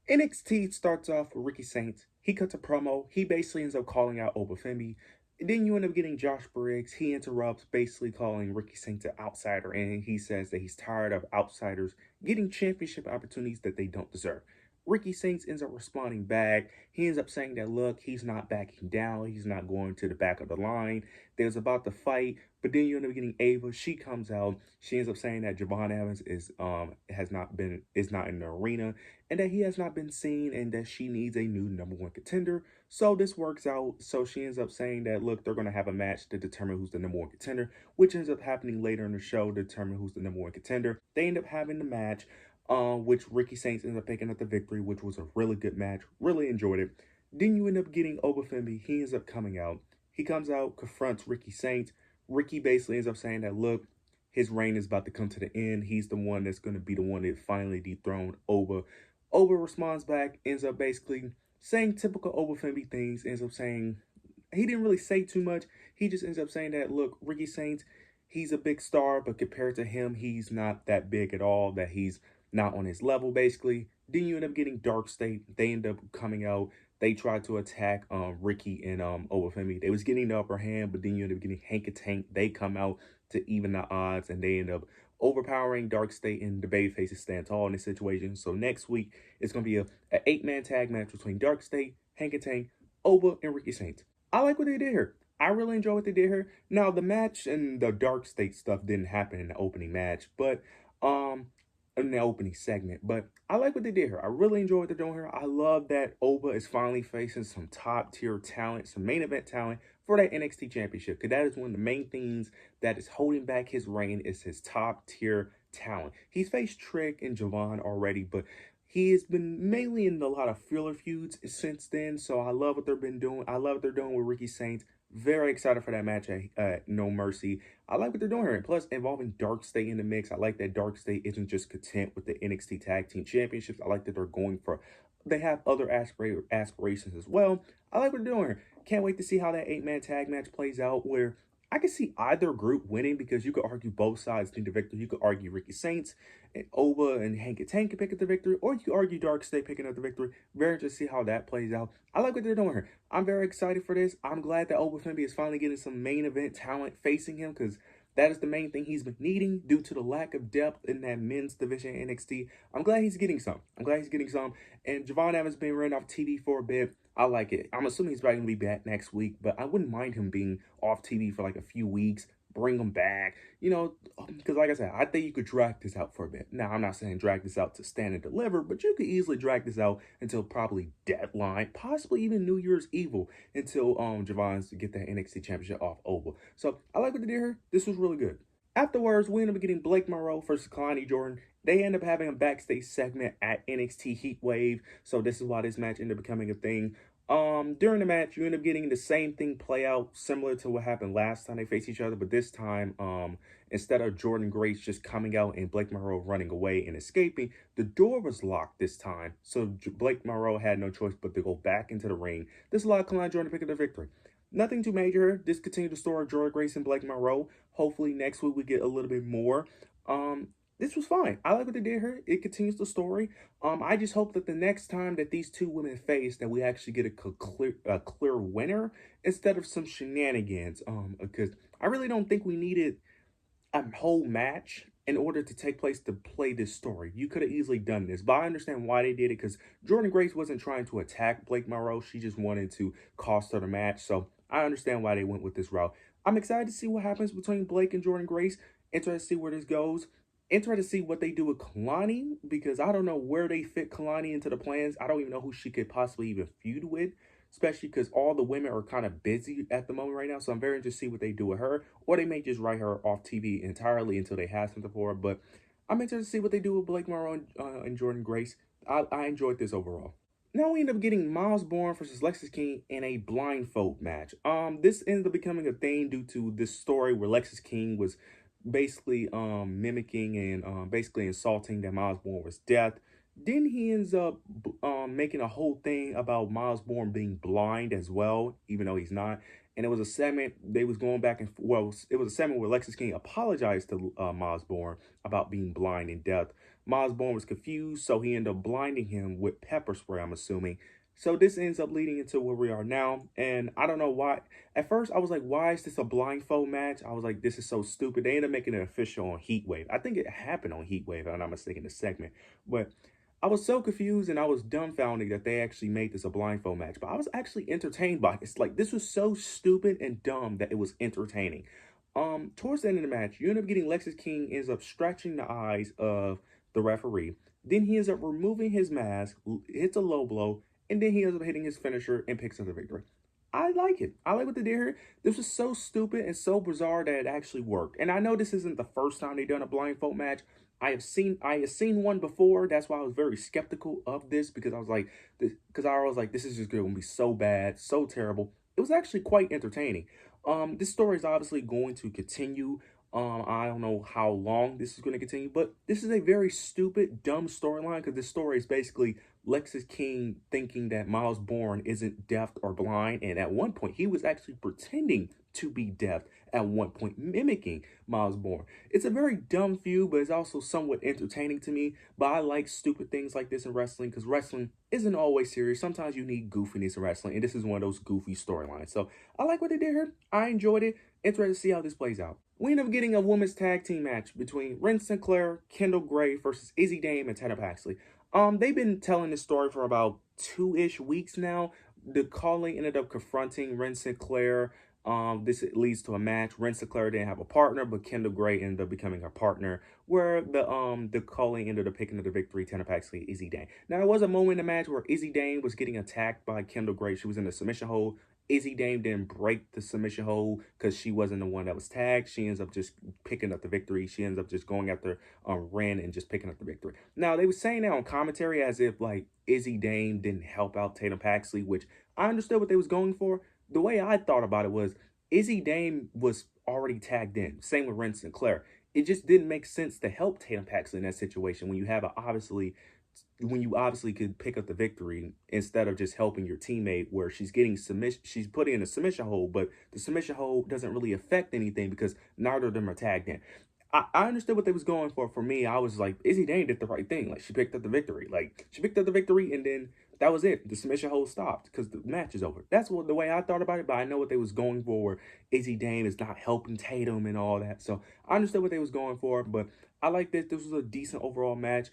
NXT starts off with Ricky Saints. He cuts a promo. He basically ends up calling out Obafemi. And then you end up getting Josh Briggs. He interrupts, basically calling Ricky Saints an outsider. And he says that he's tired of outsiders getting championship opportunities that they don't deserve. Ricky Saints ends up responding back. He ends up saying that, look, he's not backing down. He's not going to the back of the line. There's about to fight. But then you end up getting Ava. She comes out. She ends up saying that Javon Evans is not in the arena and that he has not been seen and that she needs a new number one contender. So this works out. So she ends up saying that, look, they're going to have a match to determine who's the number one contender, which ends up happening later in the show to determine who's the number one contender. They end up having the match, which Ricky Saints ends up picking up the victory, which was a really good match. Really enjoyed it. Then you end up getting Obafemi. He ends up coming out. He comes out, confronts Ricky Saints. Ricky basically ends up saying that, look, his reign is about to come to the end. He's the one that's going to be the one that finally dethroned Oba. Oba responds back, ends up basically saying typical Obafemi things, ends up saying, he didn't really say too much. He just ends up saying that, look, Ricky Saints, he's a big star, but compared to him, he's not that big at all, that he's not on his level, basically. Then you end up getting Dark State. They end up coming out. They tried to attack Ricky and Obafemi. They was getting the upper hand, but then you end up getting Hank and Tank. They come out to even the odds, and they end up overpowering Dark State, and the babyfaces stand tall in this situation. So next week, it's going to be an 8-man tag match between Dark State, Hank and Tank, Oba, and Ricky Saints. I like what they did here. I really enjoy what they did here. Now, the match and the Dark State stuff didn't happen in the opening match, but in the opening segment. But I like what they did here. I really enjoy what they're doing here. I love that Oba is finally facing some top tier talent, some main event talent for that NXT championship. Because that is one of the main things that is holding back his reign is his top tier talent. He's faced Trick and Javon already, but he has been mainly in a lot of filler feuds since then. So I love what they've been doing. I love what they're doing with Ricky Saints. Very excited for that match at No Mercy. I like what they're doing here. And plus, involving Dark State in the mix. I like that Dark State isn't just content with the NXT Tag Team Championships. I like that they're going for, they have other aspirations as well. I like what they're doing here. Can't wait to see how that 8-man tag match plays out, where I can see either group winning, because you could argue both sides need the victory. You could argue Ricky Saints and Oba and Hank and Tank can pick up the victory, or you could argue Dark State picking up the victory. Very interested to see how that plays out. I like what they're doing here. I'm very excited for this. I'm glad that Obafemi is finally getting some main event talent facing him, because that is the main thing he's been needing due to the lack of depth in that men's division in NXT. I'm glad he's getting some. And Javon Evans being ran off TV for a bit. I like it. I'm assuming he's probably going to be back next week, but I wouldn't mind him being off TV for like a few weeks. Bring him back, because like I said, I think you could drag this out for a bit. Now, I'm not saying drag this out to stand and deliver, but you could easily drag this out until probably Deadline, possibly even New Year's Evil, until Javon's to get that NXT Championship off Oba. So I like what they did here. This was really good. Afterwards, we end up getting Blake Monroe versus Kalani Jordan. They end up having a backstage segment at NXT Heatwave. So this is why this match ended up becoming a thing. During the match, you end up getting the same thing play out, similar to what happened last time they faced each other, but this time, instead of Jordan Grace just coming out and Blake Monroe running away and escaping, the door was locked this time. So Blake Monroe had no choice but to go back into the ring. This allowed Kalani Jordan to pick up the victory. Nothing too major here. This continued the story of Jordan Grace and Blake Monroe. Hopefully next week we get a little bit more. This was fine. I like what they did here. It continues the story. I just hope that the next time that these two women face, that we actually get a clear winner instead of some shenanigans. Because I really don't think we needed a whole match in order to take place to play this story. You could have easily done this, but I understand why they did it, because Jordan Grace wasn't trying to attack Blake Monroe. She just wanted to cost her the match. So I understand why they went with this route. I'm excited to see what happens between Blake and Jordan Grace. Interested to see where this goes. Interested to see what they do with Kalani, because I don't know where they fit Kalani into the plans. I don't even know who she could possibly even feud with, especially because all the women are kind of busy at the moment right now. So I'm very interested to see what they do with her, or they may just write her off TV entirely until they have something for her. But I'm interested to see what they do with Blake Monroe and Jordan Grace. I enjoyed this overall. Now we end up getting Miles Bourne versus Lexis King in a blindfold match. This ended up becoming a thing due to this story where Lexis King was basically mimicking and basically insulting that Miles Bourne was deaf. Then he ends up making a whole thing about Miles Bourne being blind as well, even though he's not. And it was a segment, they was going back and, well, it was a segment where Lexis King apologized to Miles Bourne about being blind and deaf. Miles Bourne was confused, so he ended up blinding him with pepper spray, I'm assuming. So this ends up leading into where we are now, and I don't know why. At first, I was like, why is this a blindfold match? I was like, this is so stupid. They ended up making it official on Heatwave. I think it happened on Heatwave, if I'm not mistaken, the segment. But I was so confused and I was dumbfounded that they actually made this a blindfold match. But I was actually entertained by it. It's like, this was so stupid and dumb that it was entertaining. Towards the end of the match, you end up getting Lexus King ends up scratching the eyes of the referee. Then he ends up removing his mask, hits a low blow, and then he ends up hitting his finisher and picks up the victory. I like it. I like what they did here. This was so stupid and so bizarre that it actually worked. And I know this isn't the first time they've done a blindfold match. I have seen one before. That's why I was very skeptical of this because I was like this is just going to be so bad, so terrible. It was actually quite entertaining. This story is obviously going to continue. I don't know how long this is going to continue, but this is a very stupid, dumb storyline because this story is basically Lexus King thinking that Miles Bourne isn't deaf or blind, and at one point he was actually pretending to be deaf at one point, mimicking Miles Bourne. It's a very dumb feud, but it's also somewhat entertaining to me. But I like stupid things like this in wrestling because wrestling isn't always serious. Sometimes you need goofiness in wrestling, and this is one of those goofy storylines. So I like what they did here. I enjoyed it. Interested to see how this plays out. We end up getting a women's tag team match between Ren Sinclair, Kendall Gray versus Izzy Dame and Tatum Paxley. They've been telling this story for about 2-ish weeks now. The calling ended up confronting Ren Sinclair. This leads to a match. Ren Sinclair didn't have a partner, but Kendall Gray ended up becoming her partner, where the calling ended up picking up the victory, Tatum Paxley, Izzy Dame. Now, there was a moment in the match where Izzy Dame was getting attacked by Kendall Gray. She was in the submission hold. Izzy Dame didn't break the submission hold because she wasn't the one that was tagged. She ends up just picking up the victory. She ends up just going after Ren and just picking up the victory. Now, they were saying that on commentary as if, like, Izzy Dame didn't help out Tatum Paxley, which I understood what they was going for. The way I thought about it was Izzy Dame was already tagged in. Same with Ren Sinclair. It just didn't make sense to help Tatum Paxley in that situation when you have when you obviously could pick up the victory instead of just helping your teammate where she's getting submission, she's put in a submission hold, but the submission hold doesn't really affect anything because neither of them are tagged in. I understood what they was going for. For me, I was like, Izzy Dane did the right thing. Like, she picked up the victory. Like, she picked up the victory, and then that was it. The submission hold stopped because the match is over. That's what the way I thought about it, but I know what they was going for. Izzy Dane is not helping Tatum and all that. So, I understood what they was going for, but I like this. This was a decent overall match.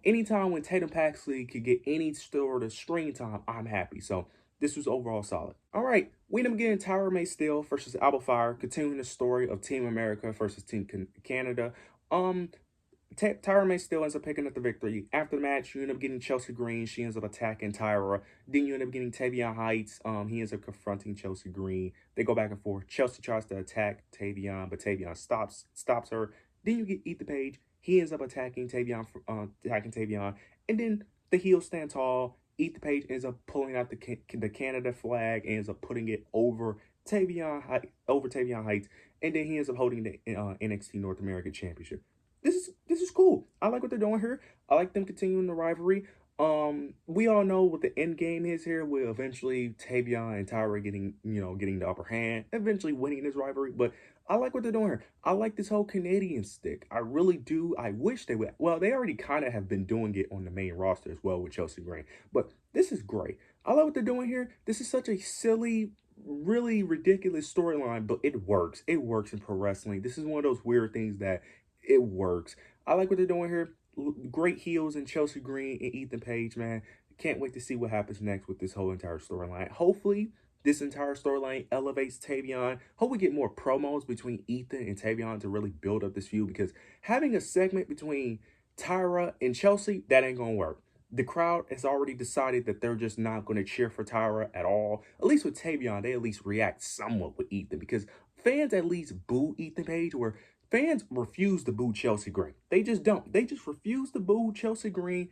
Anytime when Tatum Paxley could get any sort of screen time, I'm happy. So, this was overall solid. All right, we end up getting Tyra May Steele versus Alba Fire, continuing the story of Team America versus Team Canada. Tyra May Steele ends up picking up the victory. After the match, you end up getting Chelsea Green. She ends up attacking Tyra. Then you end up getting Tavion Heights. He ends up confronting Chelsea Green. They go back and forth. Chelsea tries to attack Tavion, but Tavion stops her. Then you get Ethan Page. He ends up attacking Tavion, and then the heels stand tall. Ethan Page ends up pulling out the Canada flag and ends up putting it over Tavion Heights, and then he ends up holding the NXT North American Championship. This is cool. I like what they're doing here. I like them continuing the rivalry. We all know what the end game is here. With eventually Tavion and Tyra getting the upper hand, eventually winning this rivalry. But I like what they're doing here. I like this whole Canadian stick. I really do. I wish they would. Well, they already kind of have been doing it on the main roster as well with Chelsea Green. But this is great. I love what they're doing here. This is such a silly, really ridiculous storyline, but it works. It works in pro wrestling. This is one of those weird things that it works. I like what they're doing here. Great heels in Chelsea Green and Ethan Page, man. Can't wait to see what happens next with this whole entire storyline. Hopefully, this entire storyline elevates Tavion. Hope we get more promos between Ethan and Tavion to really build up this feud, because having a segment between Tyra and Chelsea, that ain't gonna work. The crowd has already decided that they're just not going to cheer for Tyra at all. At least with Tavion, they at least react somewhat with Ethan, because fans at least boo Ethan Page, where fans refuse to boo Chelsea Green. They just don't. They just refuse to boo Chelsea Green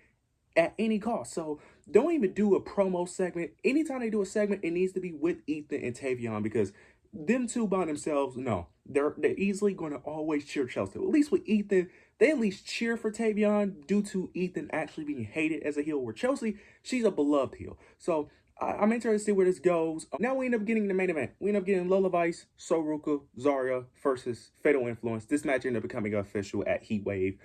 at any cost. So don't even do a promo segment. Anytime they do a segment, it needs to be with Ethan and Tavion, because them two by themselves, no. They're easily going to always cheer Chelsea. At least with Ethan, they at least cheer for Tavion due to Ethan actually being hated as a heel. Where Chelsea, she's a beloved heel. So I'm interested to see where this goes. Now we end up getting the main event. We end up getting Lola Vice, Soruka, Zarya versus Fatal Influence. This match ended up becoming official at Heatwave.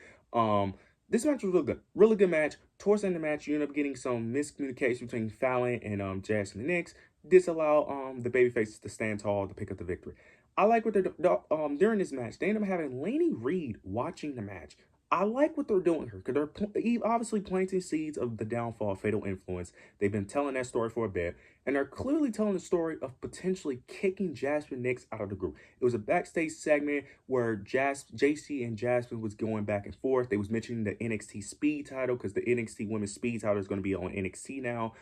This match was really good match. Towards the end of the match, you end up getting some miscommunication between Fallon and Jasmine Nix. This allowed the babyfaces to stand tall to pick up the victory. I like what they're during this match. They end up having Laney Reed watching the match. I like what they're doing here because they're obviously planting seeds of the downfall of Fatal Influence. They've been telling that story for a bit, and they're clearly telling the story of potentially kicking Jasmine Nix out of the group. It was a backstage segment where JC and Jasmine was going back and forth. They was mentioning the NXT Speed title because the NXT Women's Speed title is going to be on NXT now.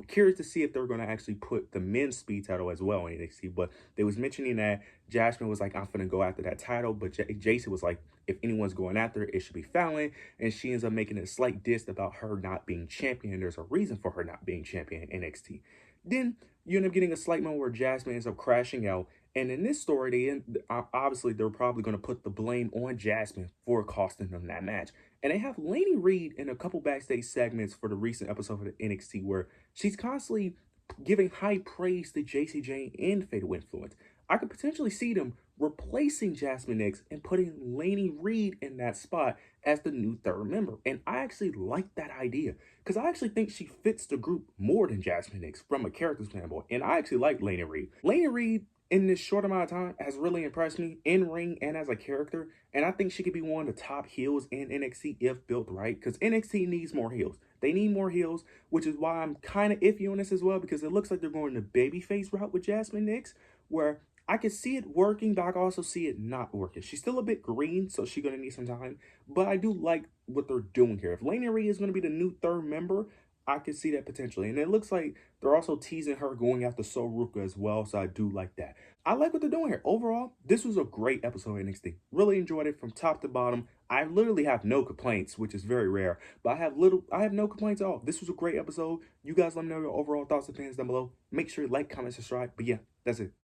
Curious to see if they're going to actually put the men's Speed title as well on NXT, but they was mentioning that Jasmine was like, I'm finna go after that title, but JC was like, if anyone's going after it, it should be Fallon, and she ends up making a slight diss about her not being champion. There's a reason for her not being champion in NXT. Then you end up getting a slight moment where Jasmine ends up crashing out, and in this story, obviously they're probably going to put the blame on Jasmine for costing them that match. And they have Laney Reed in a couple backstage segments for the recent episode of the NXT where she's constantly giving high praise to JC Jane and Fatal Influence. I could potentially see them replacing Jasmine Nix and putting Laney Reed in that spot as the new third member. And I actually like that idea because I actually think she fits the group more than Jasmine Nix from a character standpoint. And I actually like Laney Reed. Laney Reed, in this short amount of time, has really impressed me in ring and as a character. And I think she could be one of the top heels in NXT if built right, because NXT needs more heels. They need more heels, which is why I'm kind of iffy on this as well, because it looks like they're going the babyface route with Jasmine Nix, where I can see it working, but I can also see it not working. She's still a bit green, so she's going to need some time. But I do like what they're doing here. If Laney Reed is going to be the new third member, I can see that potentially. And it looks like they're also teasing her going after Soruka as well, so I do like that. I like what they're doing here. Overall, this was a great episode of NXT. Really enjoyed it from top to bottom. I literally have no complaints, which is very rare, but I have no complaints at all. This was a great episode. You guys let me know your overall thoughts and opinions down below. Make sure you like, comment, subscribe. But yeah, that's it.